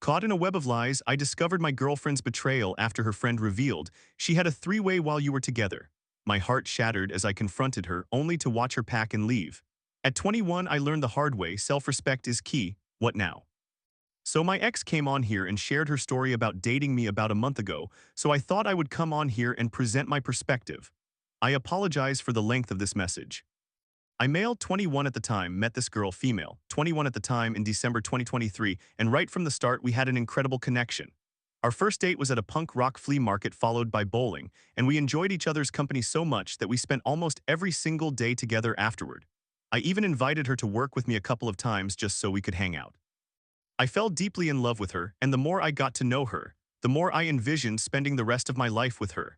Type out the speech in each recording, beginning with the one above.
Caught in a web of lies, I discovered my girlfriend's betrayal after her friend revealed she had a three-way while you were together. My heart shattered as I confronted her, only to watch her pack and leave. At 21, I learned the hard way, self-respect is key. What now? So my ex came on here and shared her story about dating me about a month ago, so I thought I would come on here and present my perspective. I apologize for the length of this message. I, male, 21 at the time, met this girl, female, 21 at the time, in December 2023, and right from the start we had an incredible connection. Our first date was at a punk rock flea market followed by bowling, and we enjoyed each other's company so much that we spent almost every single day together afterward. I even invited her to work with me a couple of times just so we could hang out. I fell deeply in love with her, and the more I got to know her, the more I envisioned spending the rest of my life with her.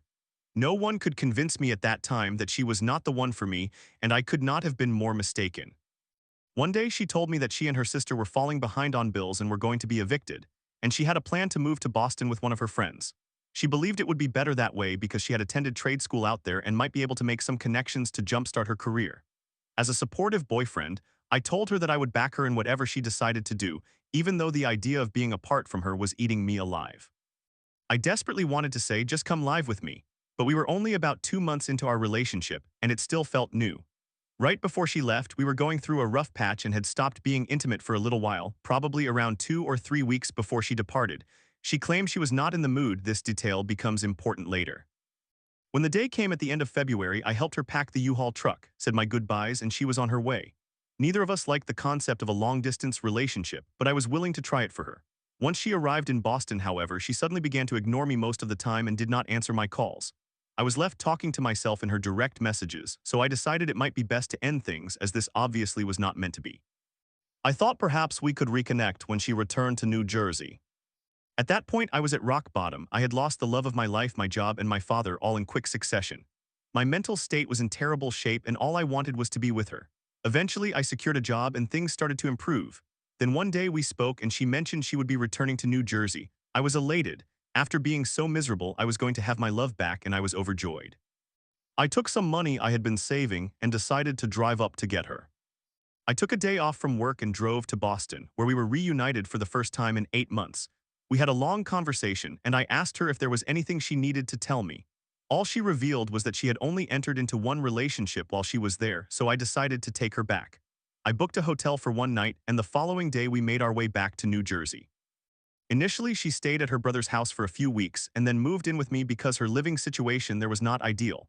No one could convince me at that time that she was not the one for me, and I could not have been more mistaken. One day she told me that she and her sister were falling behind on bills and were going to be evicted, and she had a plan to move to Boston with one of her friends. She believed it would be better that way because she had attended trade school out there and might be able to make some connections to jumpstart her career. As a supportive boyfriend, I told her that I would back her in whatever she decided to do, even though the idea of being apart from her was eating me alive. I desperately wanted to say, just come live with me. But we were only about 2 months into our relationship, and it still felt new. Right before she left, we were going through a rough patch and had stopped being intimate for a little while, probably around 2 or 3 weeks before she departed. She claimed she was not in the mood. This detail becomes important later. When the day came at the end of February, I helped her pack the U-Haul truck, said my goodbyes, and she was on her way. Neither of us liked the concept of a long-distance relationship, but I was willing to try it for her. Once she arrived in Boston, however, she suddenly began to ignore me most of the time and did not answer my calls. I was left talking to myself in her direct messages, so I decided it might be best to end things as this obviously was not meant to be. I thought perhaps we could reconnect when she returned to New Jersey. At that point, I was at rock bottom. I had lost the love of my life, my job, and my father all in quick succession. My mental state was in terrible shape and all I wanted was to be with her. Eventually, I secured a job and things started to improve. Then one day we spoke and she mentioned she would be returning to New Jersey. I was elated. After being so miserable, I was going to have my love back and I was overjoyed. I took some money I had been saving and decided to drive up to get her. I took a day off from work and drove to Boston, where we were reunited for the first time in 8 months. We had a long conversation and I asked her if there was anything she needed to tell me. All she revealed was that she had only entered into one relationship while she was there, so I decided to take her back. I booked a hotel for one night and the following day we made our way back to New Jersey. Initially, she stayed at her brother's house for a few weeks and then moved in with me because her living situation there was not ideal.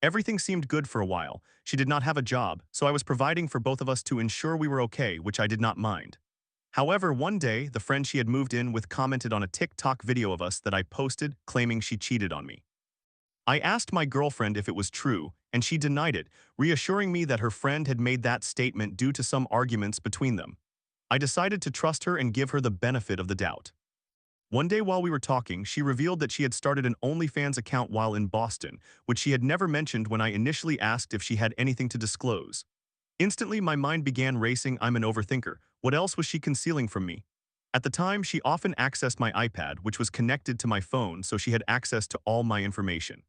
Everything seemed good for a while. She did not have a job, so I was providing for both of us to ensure we were okay, which I did not mind. However, one day, the friend she had moved in with commented on a TikTok video of us that I posted, claiming she cheated on me. I asked my girlfriend if it was true, and she denied it, reassuring me that her friend had made that statement due to some arguments between them. I decided to trust her and give her the benefit of the doubt. One day while we were talking, she revealed that she had started an OnlyFans account while in Boston, which she had never mentioned when I initially asked if she had anything to disclose. Instantly, my mind began racing. I'm an overthinker. What else was she concealing from me? At the time, she often accessed my iPad, which was connected to my phone, so she had access to all my information.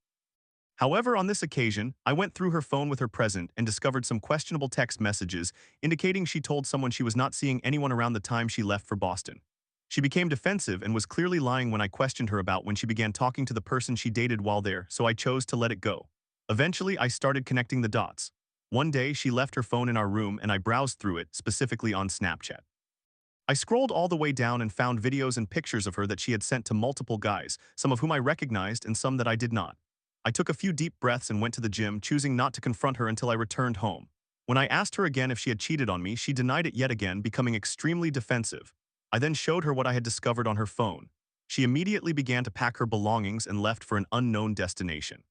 However, on this occasion, I went through her phone with her present and discovered some questionable text messages indicating she told someone she was not seeing anyone around the time she left for Boston. She became defensive and was clearly lying when I questioned her about when she began talking to the person she dated while there, so I chose to let it go. Eventually, I started connecting the dots. One day, she left her phone in our room and I browsed through it, specifically on Snapchat. I scrolled all the way down and found videos and pictures of her that she had sent to multiple guys, some of whom I recognized and some that I did not. I took a few deep breaths and went to the gym, choosing not to confront her until I returned home. When I asked her again if she had cheated on me, she denied it yet again, becoming extremely defensive. I then showed her what I had discovered on her phone. She immediately began to pack her belongings and left for an unknown destination.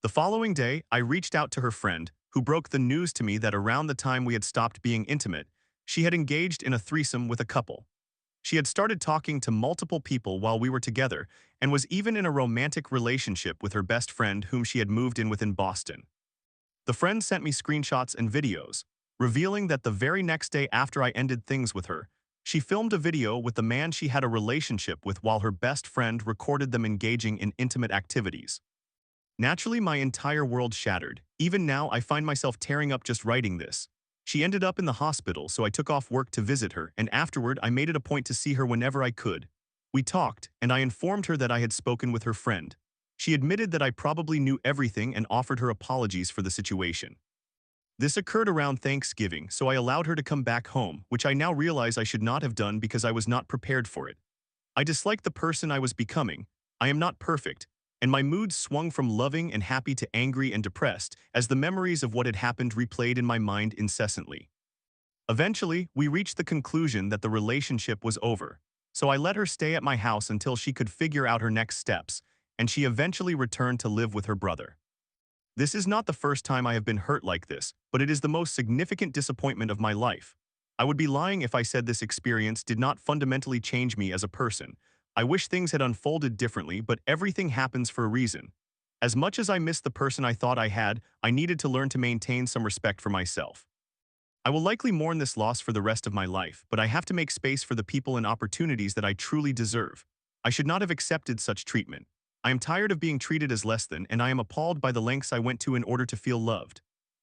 The following day, I reached out to her friend, who broke the news to me that around the time we had stopped being intimate, she had engaged in a threesome with a couple. She had started talking to multiple people while we were together and was even in a romantic relationship with her best friend whom she had moved in with in Boston. The friend sent me screenshots and videos, revealing that the very next day after I ended things with her, she filmed a video with the man she had a relationship with while her best friend recorded them engaging in intimate activities. Naturally, my entire world shattered. Even now, I find myself tearing up just writing this. She ended up in the hospital, so I took off work to visit her, and afterward I made it a point to see her whenever I could. We talked, and I informed her that I had spoken with her friend. She admitted that I probably knew everything and offered her apologies for the situation. This occurred around Thanksgiving, so I allowed her to come back home, which I now realize I should not have done because I was not prepared for it. I disliked the person I was becoming. I am not perfect, and my mood swung from loving and happy to angry and depressed as the memories of what had happened replayed in my mind incessantly. Eventually, we reached the conclusion that the relationship was over, so I let her stay at my house until she could figure out her next steps, and she eventually returned to live with her brother. This is not the first time I have been hurt like this, but it is the most significant disappointment of my life. I would be lying if I said this experience did not fundamentally change me as a person. I wish things had unfolded differently, but everything happens for a reason. As much as I missed the person I thought I had, I needed to learn to maintain some respect for myself. I will likely mourn this loss for the rest of my life, but I have to make space for the people and opportunities that I truly deserve. I should not have accepted such treatment. I am tired of being treated as less than, and I am appalled by the lengths I went to in order to feel loved.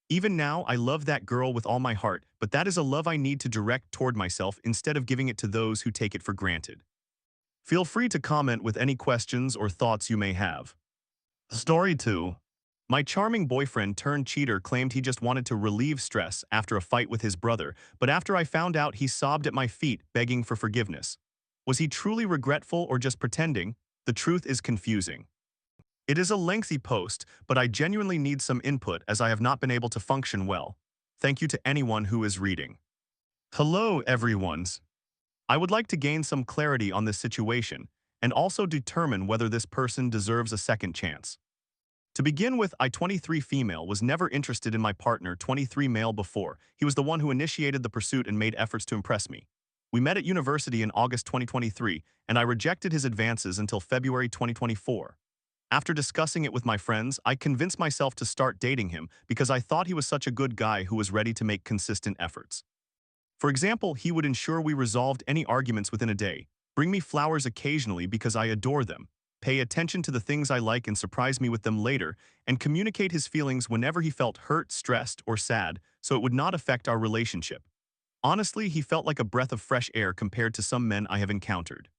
Even now, I love that girl with all my heart, but that is a love I need to direct toward myself instead of giving it to those who take it for granted. Feel free to comment with any questions or thoughts you may have. Story 2. My charming boyfriend turned cheater claimed he just wanted to relieve stress after a fight with his brother, but after I found out, he sobbed at my feet, begging for forgiveness. Was he truly regretful or just pretending? The truth is confusing. It is a lengthy post, but I genuinely need some input as I have not been able to function well. Thank you to anyone who is reading. Hello, everyone's. I would like to gain some clarity on this situation and also determine whether this person deserves a second chance. To begin with, I 23 female was never interested in my partner 23 male before. He was the one who initiated the pursuit and made efforts to impress me. We met at university in August 2023, and I rejected his advances until February 2024. After discussing it with my friends, I convinced myself to start dating him because I thought he was such a good guy who was ready to make consistent efforts. For example, he would ensure we resolved any arguments within a day, bring me flowers occasionally because I adore them, pay attention to the things I like and surprise me with them later, and communicate his feelings whenever he felt hurt, stressed, or sad so it would not affect our relationship. Honestly, he felt like a breath of fresh air compared to some men I have encountered.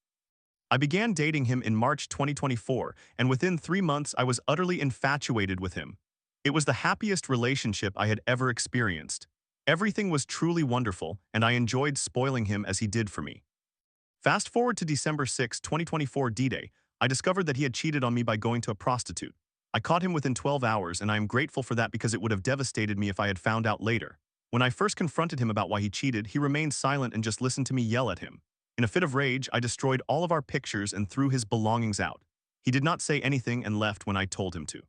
I began dating him in March 2024, and within 3 months I was utterly infatuated with him. It was the happiest relationship I had ever experienced. Everything was truly wonderful, and I enjoyed spoiling him as he did for me. Fast forward to December 6, 2024 D-Day, I discovered that he had cheated on me by going to a prostitute. I caught him within 12 hours, and I am grateful for that because it would have devastated me if I had found out later. When I first confronted him about why he cheated, he remained silent and just listened to me yell at him. In a fit of rage, I destroyed all of our pictures and threw his belongings out. He did not say anything and left when I told him to.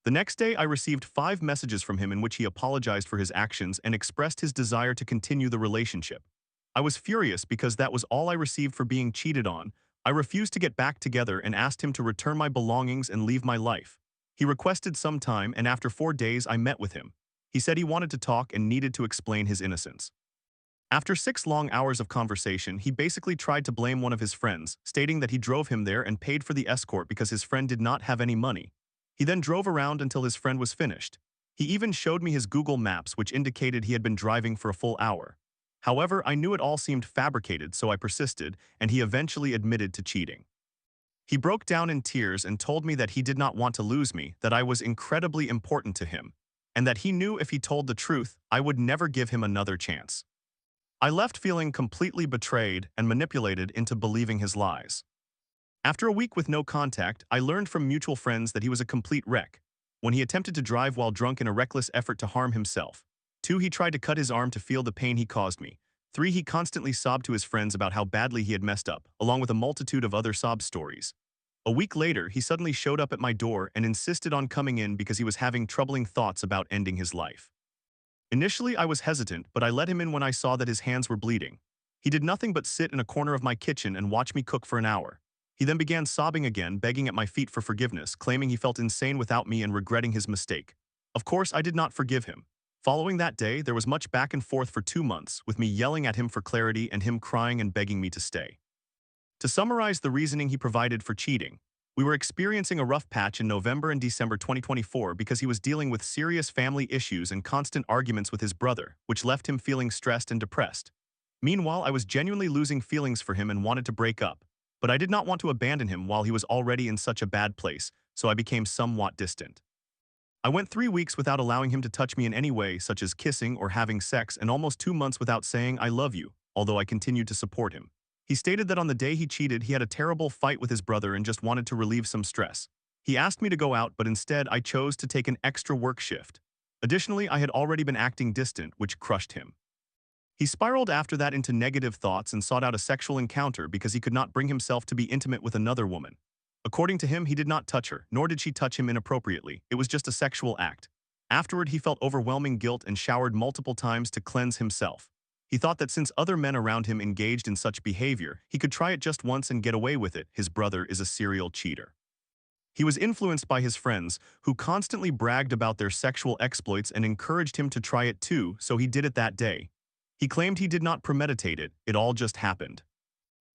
The next day, I received 5 messages from him in which he apologized for his actions and expressed his desire to continue the relationship. I was furious because that was all I received for being cheated on. I refused to get back together and asked him to return my belongings and leave my life. He requested some time, and after 4 days, I met with him. He said he wanted to talk and needed to explain his innocence. After 6 long hours of conversation, he basically tried to blame one of his friends, stating that he drove him there and paid for the escort because his friend did not have any money. He then drove around until his friend was finished. He even showed me his Google Maps, which indicated he had been driving for a full hour. However, I knew it all seemed fabricated, so I persisted, and he eventually admitted to cheating. He broke down in tears and told me that he did not want to lose me, that I was incredibly important to him, and that he knew if he told the truth, I would never give him another chance. I left feeling completely betrayed and manipulated into believing his lies. After a week with no contact, I learned from mutual friends that he was a complete wreck. 1, he attempted to drive while drunk in a reckless effort to harm himself. 2, he tried to cut his arm to feel the pain he caused me. 3, he constantly sobbed to his friends about how badly he had messed up, along with a multitude of other sob stories. A week later, he suddenly showed up at my door and insisted on coming in because he was having troubling thoughts about ending his life. Initially, I was hesitant, but I let him in when I saw that his hands were bleeding. He did nothing but sit in a corner of my kitchen and watch me cook for an hour. He then began sobbing again, begging at my feet for forgiveness, claiming he felt insane without me and regretting his mistake. Of course, I did not forgive him. Following that day, there was much back and forth for 2 months, with me yelling at him for clarity and him crying and begging me to stay. To summarize the reasoning he provided for cheating, We were experiencing a rough patch in November and December 2024 because he was dealing with serious family issues and constant arguments with his brother, which left him feeling stressed and depressed. Meanwhile, I was genuinely losing feelings for him and wanted to break up, but I did not want to abandon him while he was already in such a bad place, so I became somewhat distant. I went 3 weeks without allowing him to touch me in any way, such as kissing or having sex, and almost 2 months without saying I love you, although I continued to support him. He stated that on the day he cheated, he had a terrible fight with his brother and just wanted to relieve some stress. He asked me to go out, but instead I chose to take an extra work shift. Additionally, I had already been acting distant, which crushed him. He spiraled after that into negative thoughts and sought out a sexual encounter because he could not bring himself to be intimate with another woman. According to him, he did not touch her, nor did she touch him inappropriately. It was just a sexual act. Afterward, he felt overwhelming guilt and showered multiple times to cleanse himself. He thought that since other men around him engaged in such behavior, he could try it just once and get away with it. His brother is a serial cheater. He was influenced by his friends, who constantly bragged about their sexual exploits and encouraged him to try it too, so he did it that day. He claimed he did not premeditate it, it all just happened.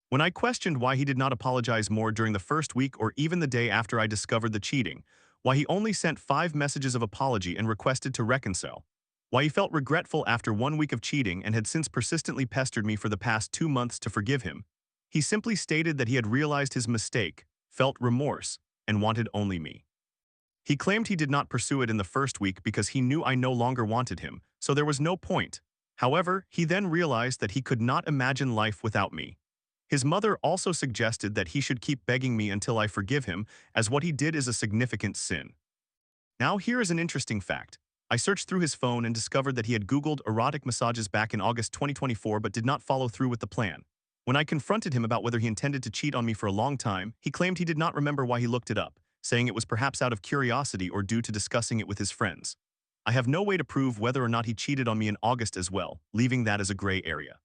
When I questioned why he did not apologize more during the first week or even the day after I discovered the cheating, why he only sent 5 messages of apology and requested to reconcile, why he felt regretful after 1 week of cheating and had since persistently pestered me for the past 2 months to forgive him, he simply stated that he had realized his mistake, felt remorse, and wanted only me. He claimed he did not pursue it in the first week because he knew I no longer wanted him, so there was no point. However, he then realized that he could not imagine life without me. His mother also suggested that he should keep begging me until I forgive him, as what he did is a significant sin. Now here is an interesting fact. I searched through his phone and discovered that he had Googled erotic massages back in August 2024 but did not follow through with the plan. When I confronted him about whether he intended to cheat on me for a long time, he claimed he did not remember why he looked it up, saying it was perhaps out of curiosity or due to discussing it with his friends. I have no way to prove whether or not he cheated on me in August as well, leaving that as a gray area.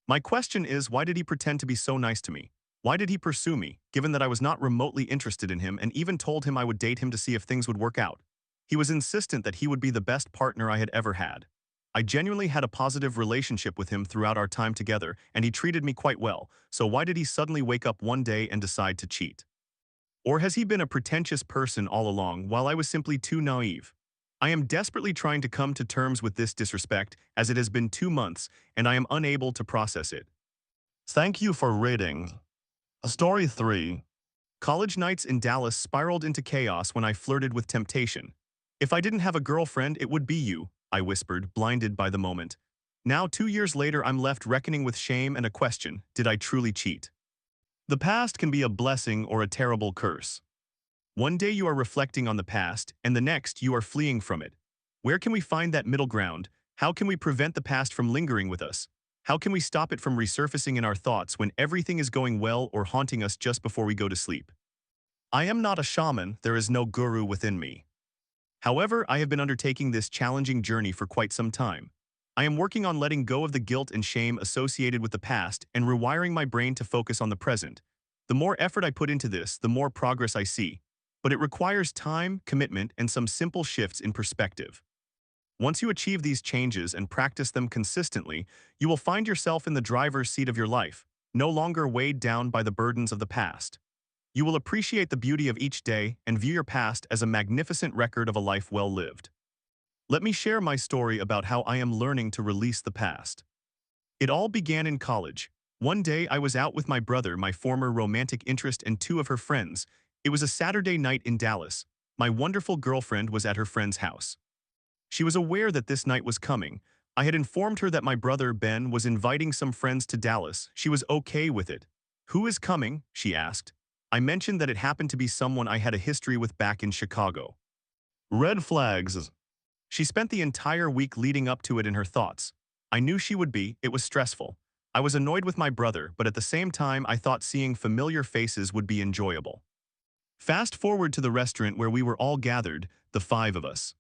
My question is, why did he pretend to be so nice to me? Why did he pursue me, given that I was not remotely interested in him and even told him I would date him to see if things would work out? He was insistent that he would be the best partner I had ever had. I genuinely had a positive relationship with him throughout our time together, and he treated me quite well, so why did he suddenly wake up one day and decide to cheat? Or has he been a pretentious person all along while I was simply too naive? I am desperately trying to come to terms with this disrespect as it has been 2 months and I am unable to process it. Thank you for reading. Story 3. College nights in Dallas spiraled into chaos when I flirted with temptation. If I didn't have a girlfriend, it would be you, I whispered, blinded by the moment. Now, 2 years later, I'm left reckoning with shame and a question: did I truly cheat? The past can be a blessing or a terrible curse. One day you are reflecting on the past, and the next you are fleeing from it. Where can we find that middle ground? How can we prevent the past from lingering with us? How can we stop it from resurfacing in our thoughts when everything is going well or haunting us just before we go to sleep? I am not a shaman, there is no guru within me. However, I have been undertaking this challenging journey for quite some time. I am working on letting go of the guilt and shame associated with the past and rewiring my brain to focus on the present. The more effort I put into this, the more progress I see. But it requires time, commitment, and some simple shifts in perspective. Once you achieve these changes and practice them consistently, you will find yourself in the driver's seat of your life, no longer weighed down by the burdens of the past. You will appreciate the beauty of each day and view your past as a magnificent record of a life well lived. Let me share my story about how I am learning to release the past. It all began in college. One day I was out with my brother, my former romantic interest, and 2 of her friends. It was a Saturday night in Dallas. My wonderful girlfriend was at her friend's house. She was aware that this night was coming. I had informed her that my brother, Ben, was inviting some friends to Dallas. She was okay with it. "Who is coming?" she asked. I mentioned that it happened to be someone I had a history with back in Chicago. Red flags. She spent the entire week leading up to it in her thoughts. I knew she would be, it was stressful. I was annoyed with my brother, but at the same time I thought seeing familiar faces would be enjoyable. Fast forward to the restaurant where we were all gathered, the 5 of us.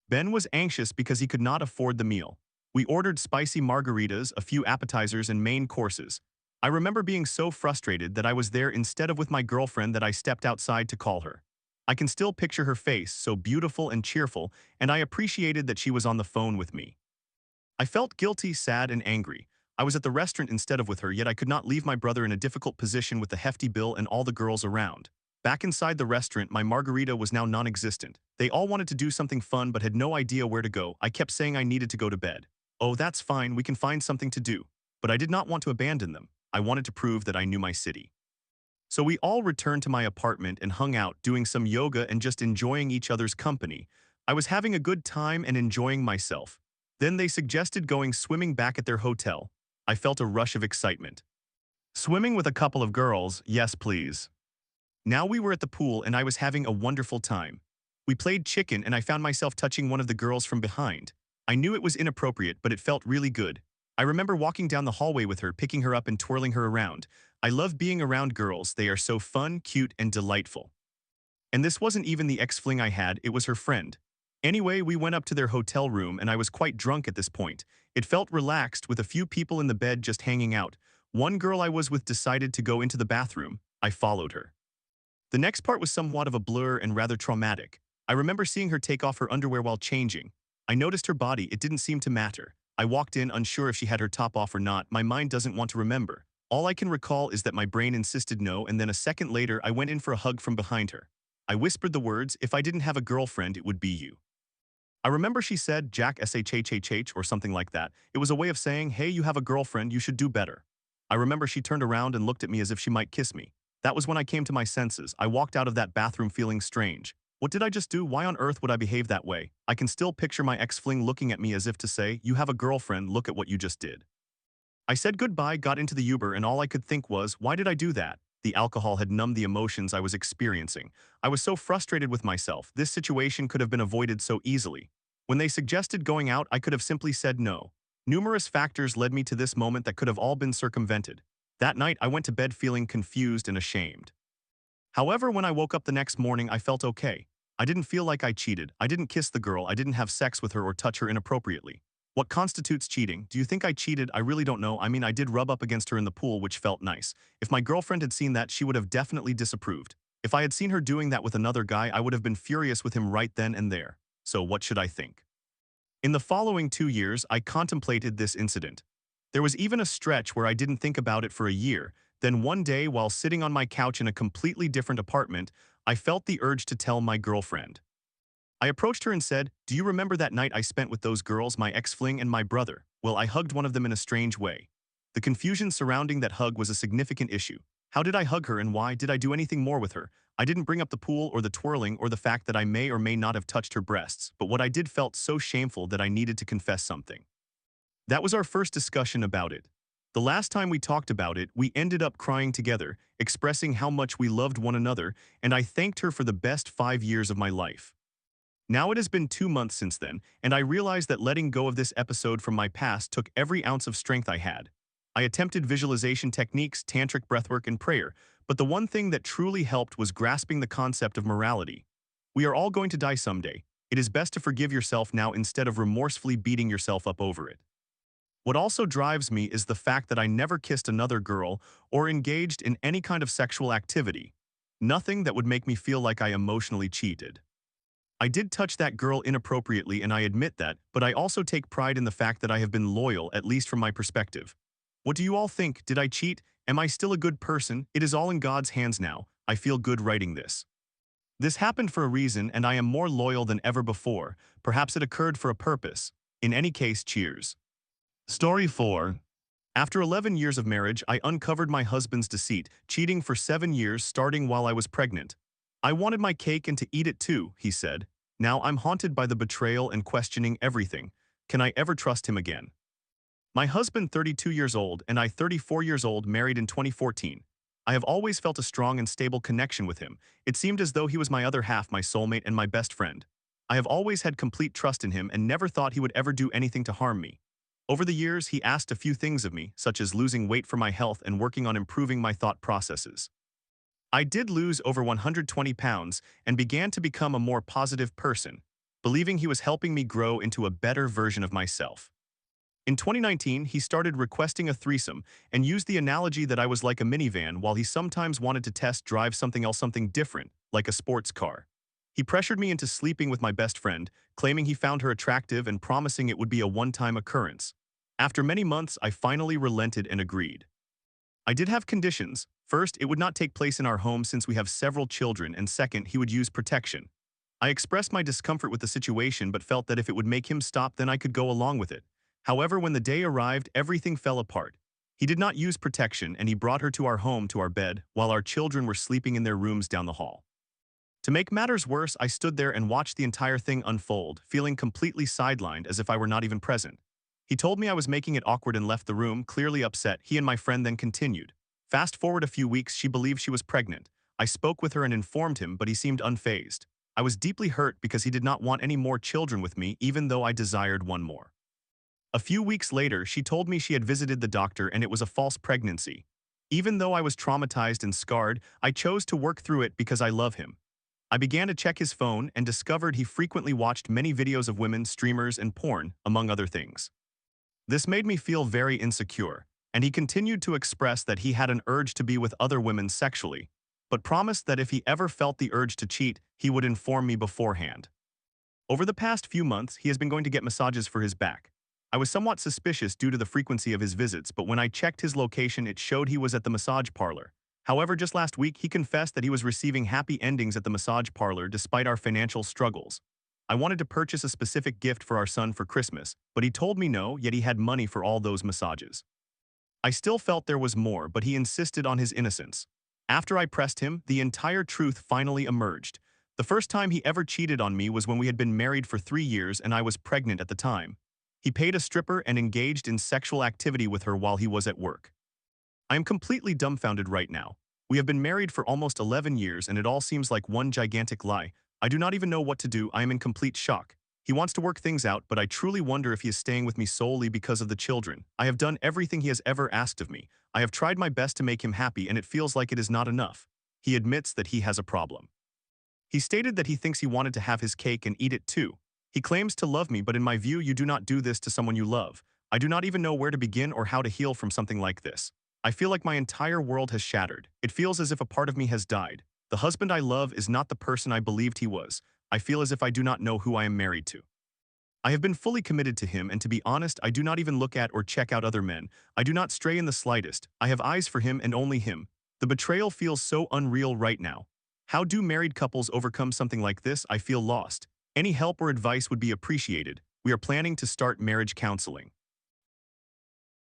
Ben was anxious because he could not afford the meal. We ordered spicy margaritas, a few appetizers, and main courses. I remember being so frustrated that I was there instead of with my girlfriend that I stepped outside to call her. I can still picture her face, so beautiful and cheerful, and I appreciated that she was on the phone with me. I felt guilty, sad, and angry. I was at the restaurant instead of with her, yet I could not leave my brother in a difficult position with the hefty bill and all the girls around. Back inside the restaurant, my margarita was now non-existent. They all wanted to do something fun but had no idea where to go. I kept saying I needed to go to bed. Oh, that's fine, we can find something to do. But I did not want to abandon them. I wanted to prove that I knew my city. So we all returned to my apartment and hung out, doing some yoga and just enjoying each other's company. I was having a good time and enjoying myself. Then they suggested going swimming back at their hotel. I felt a rush of excitement. Swimming with a couple of girls, yes please. Now we were at the pool and I was having a wonderful time. We played chicken and I found myself touching one of the girls from behind. I knew it was inappropriate, but it felt really good. I remember walking down the hallway with her, picking her up and twirling her around. I love being around girls, they are so fun, cute, and delightful. And this wasn't even the ex-fling I had, it was her friend. Anyway, we went up to their hotel room and I was quite drunk at this point. It felt relaxed with a few people in the bed just hanging out. One girl I was with decided to go into the bathroom. I followed her. The next part was somewhat of a blur and rather traumatic. I remember seeing her take off her underwear while changing. I noticed her body, it didn't seem to matter. I walked in unsure if she had her top off or not. My mind doesn't want to remember. All I can recall is that my brain insisted no, and then a second later I went in for a hug from behind her. I whispered the words, "If I didn't have a girlfriend, it would be you." I remember she said, "Jack SHHHH," or something like that. It was a way of saying, "Hey, you have a girlfriend, you should do better." I remember she turned around and looked at me as if she might kiss me. That was when I came to my senses. I walked out of that bathroom feeling strange. What did I just do? Why on earth would I behave that way? I can still picture my ex-fling looking at me as if to say, "You have a girlfriend, look at what you just did." I said goodbye, got into the Uber, and all I could think was, why did I do that? The alcohol had numbed the emotions I was experiencing. I was so frustrated with myself. This situation could have been avoided so easily. When they suggested going out, I could have simply said no. Numerous factors led me to this moment that could have all been circumvented. That night, I went to bed feeling confused and ashamed. However, when I woke up the next morning, I felt okay. I didn't feel like I cheated. I didn't kiss the girl. I didn't have sex with her or touch her inappropriately. What constitutes cheating? Do you think I cheated? I really don't know. I mean, I did rub up against her in the pool, which felt nice. If my girlfriend had seen that, she would have definitely disapproved. If I had seen her doing that with another guy, I would have been furious with him right then and there. So what should I think? In the following 2 years, I contemplated this incident. There was even a stretch where I didn't think about it for a year. Then one day, while sitting on my couch in a completely different apartment, I felt the urge to tell my girlfriend. I approached her and said, "Do you remember that night I spent with those girls, my ex-fling and my brother?" Well, I hugged one of them in a strange way. The confusion surrounding that hug was a significant issue. How did I hug her and why? Did I do anything more with her? I didn't bring up the pool or the twirling or the fact that I may or may not have touched her breasts, but what I did felt so shameful that I needed to confess something. That was our first discussion about it. The last time we talked about it, we ended up crying together, expressing how much we loved one another, and I thanked her for the best 5 years of my life. Now it has been 2 months since then, and I realized that letting go of this episode from my past took every ounce of strength I had. I attempted visualization techniques, tantric breathwork, and prayer, but the one thing that truly helped was grasping the concept of morality. We are all going to die someday. It is best to forgive yourself now instead of remorsefully beating yourself up over it. What also drives me is the fact that I never kissed another girl or engaged in any kind of sexual activity. Nothing that would make me feel like I emotionally cheated. I did touch that girl inappropriately and I admit that, but I also take pride in the fact that I have been loyal, at least from my perspective. What do you all think? Did I cheat? Am I still a good person? It is all in God's hands now. I feel good writing this. This happened for a reason and I am more loyal than ever before. Perhaps it occurred for a purpose. In any case, cheers. Story 4. After 11 years of marriage, I uncovered my husband's deceit, cheating for 7 years starting while I was pregnant. "I wanted my cake and to eat it too," he said. Now I'm haunted by the betrayal and questioning everything. Can I ever trust him again? My husband, 32 years old, and I, 34 years old, married in 2014. I have always felt a strong and stable connection with him. It seemed as though he was my other half, my soulmate, and my best friend. I have always had complete trust in him and never thought he would ever do anything to harm me. Over the years, he asked a few things of me, such as losing weight for my health and working on improving my thought processes. I did lose over 120 pounds and began to become a more positive person, believing he was helping me grow into a better version of myself. In 2019, he started requesting a threesome and used the analogy that I was like a minivan while he sometimes wanted to test drive something else, something different, like a sports car. He pressured me into sleeping with my best friend, claiming he found her attractive and promising it would be a one-time occurrence. After many months, I finally relented and agreed. I did have conditions. First, it would not take place in our home since we have several children, and second, he would use protection. I expressed my discomfort with the situation but felt that if it would make him stop then I could go along with it. However, when the day arrived, everything fell apart. He did not use protection and he brought her to our home to our bed while our children were sleeping in their rooms down the hall. To make matters worse, I stood there and watched the entire thing unfold, feeling completely sidelined as if I were not even present. He told me I was making it awkward and left the room, clearly upset. He and my friend then continued. Fast forward a few weeks, she believed she was pregnant. I spoke with her and informed him, but he seemed unfazed. I was deeply hurt because he did not want any more children with me, even though I desired one more. A few weeks later, she told me she had visited the doctor and it was a false pregnancy. Even though I was traumatized and scarred, I chose to work through it because I love him. I began to check his phone and discovered he frequently watched many videos of women, streamers, and porn, among other things. This made me feel very insecure, and he continued to express that he had an urge to be with other women sexually, but promised that if he ever felt the urge to cheat, he would inform me beforehand. Over the past few months, he has been going to get massages for his back. I was somewhat suspicious due to the frequency of his visits, but when I checked his location, it showed he was at the massage parlor. However, just last week, he confessed that he was receiving happy endings at the massage parlor despite our financial struggles. I wanted to purchase a specific gift for our son for Christmas, but he told me no, yet he had money for all those massages. I still felt there was more, but he insisted on his innocence. After I pressed him, the entire truth finally emerged. The first time he ever cheated on me was when we had been married for 3 years and I was pregnant at the time. He paid a stripper and engaged in sexual activity with her while he was at work. I am completely dumbfounded right now. We have been married for almost 11 years and it all seems like one gigantic lie. I do not even know what to do. I am in complete shock. He wants to work things out, but I truly wonder if he is staying with me solely because of the children. I have done everything he has ever asked of me. I have tried my best to make him happy and it feels like it is not enough. He admits that he has a problem. He stated that he thinks he wanted to have his cake and eat it too. He claims to love me, but in my view, you do not do this to someone you love. I do not even know where to begin or how to heal from something like this. I feel like my entire world has shattered. It feels as if a part of me has died. The husband I love is not the person I believed he was. I feel as if I do not know who I am married to. I have been fully committed to him, and to be honest, I do not even look at or check out other men. I do not stray in the slightest. I have eyes for him and only him. The betrayal feels so unreal right now. How do married couples overcome something like this? I feel lost. Any help or advice would be appreciated. We are planning to start marriage counseling.